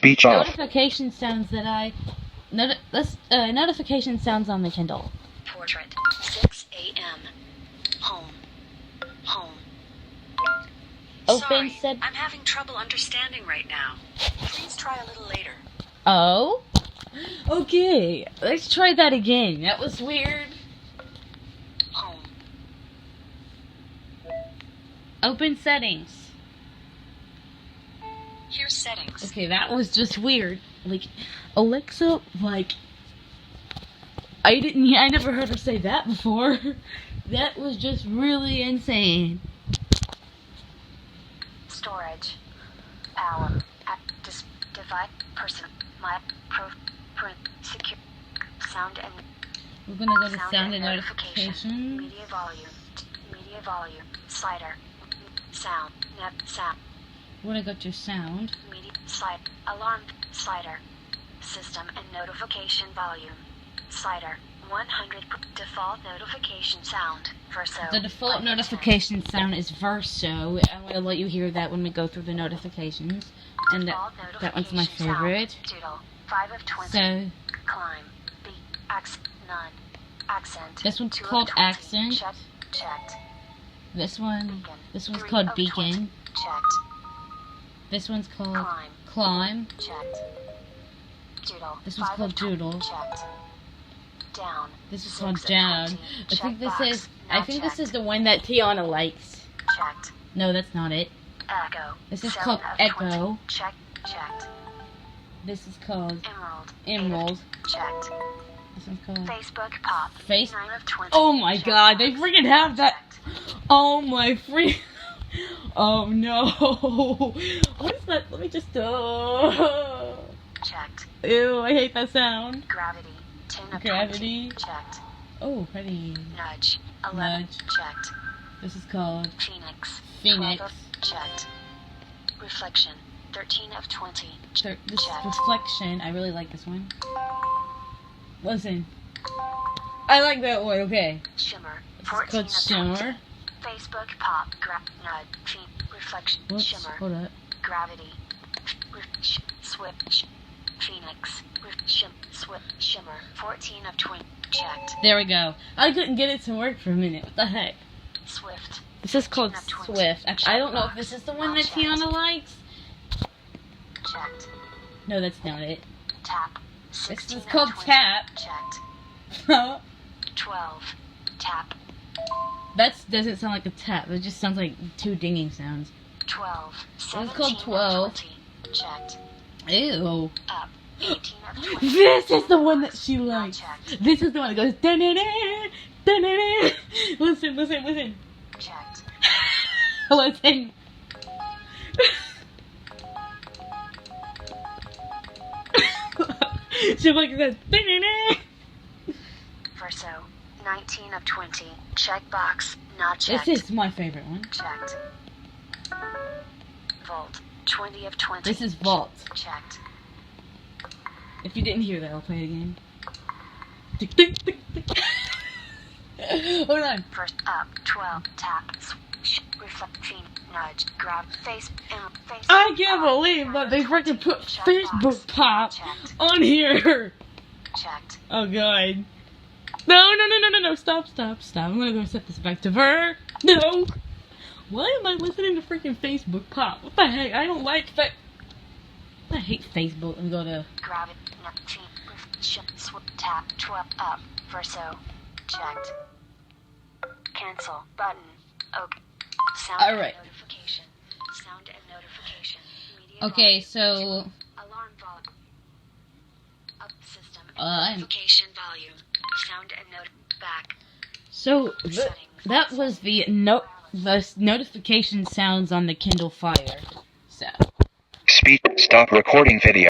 Speech off. Notification sounds that notification sounds on the Kindle. Portrait. 6 a.m. Home. Open Sorry, I'm having trouble understanding right now. Please try a little later. Oh? Okay, let's try that again. That was weird. Home. Open settings. Here's settings. Okay, that was just weird. Like, Alexa, I never heard her say that before. That was just really insane. Storage. Power. Divide. Person. My. Print. Secure. Sound and. We're gonna go to sound and notification. Media volume. Slider. Sound. Sound. We're gonna go to sound. Media. Slide. Alarm. Slider. System and notification volume. Slider. 100. Default notification sound. Verso. The default notification sound is Verso. I'm gonna let you hear that when we go through the notifications. And that one's my favorite. Doodle. 5 of 20. So Climb. Beat. Accent. None. Accent. this one's 2 of called 20. accent. Checked. This one's 3 called of beacon. 20. Checked. This one's called Climb. climb. Checked. Doodle. This one's 5 called of 20. doodle. Checked. Down. This is 6 called of down. 20. I think this Checkbox. is. I Not think this checked. is the one that Tiana likes. Checked. No, that's not it. Echo. This is 7 called of Echo. 20. Checked. This is called Emerald. Emerald. Checked. This one's called Facebook Pop. Face. 9 of 20. Oh my God! They freaking have that. Checked. Oh my free. Oh no! What is that? Let me just. Checked. Ew! I hate that sound. Gravity. 10 of Gravity. 20. Checked. Oh, pretty. Nudge. 11. Nudge. Checked. This is called Phoenix. Phoenix. 12 of checked. Reflection. 13 of 20. This is Checked. reflection. I really like this one. Listen. I like that one. Okay. Shimmer. This is 14 called of 20. Shimmer. Facebook Pop. Nudge. Reflection. Whoops, Shimmer. hold up. Gravity. Switch. Phoenix. Shimmer. 14 of 20. Checked. There we go. I couldn't get it to work for a minute. What the heck? Swift. This is called 15 of 20. Swift. I don't know if this is the one that Checked. Tiana likes. Checked. No, that's not it. Tap. This 16 is of called 20. Tap. Checked. 12. Tap. That doesn't sound like a tap. It just sounds like two dinging sounds. 12. It's 17 called 12. Of 20. Checked. Ew. Up. 18 of 20. This is the one that she Not likes. checked. This is the one that goes da-na-na, da-na-na. Listen. Checked. Listen. She likes that. Da-na-na. Verso. 19 of 20. Checkbox. Not checked. This is my favorite one. Checked. Volt. 20 of 20. This is Vault. Checked. If you didn't hear that, I'll play it again. Tick, tick, tick, tick. Hold on. First up. 12. Tap. Reflect. Nudge. Grab. Face. I can't believe that they freaking put Facebook Pop Checked. on here. Checked. Oh god. No. Stop. I'm gonna go set this back to Ver. No. Why am I listening to freaking Facebook Pop? What the heck? I don't like that. I hate Facebook. Let me go to. Grab it. Tap. 12. Up. Verso. Checked. Cancel. Button. OK. Sound Alright. and notification. Sound and notification. Media Okay, volume. so. Alarm volume. Up system. I'm- Notification volume. Sound and back. So that was the notification sounds on the Kindle Fire. So. Speech. Stop recording video.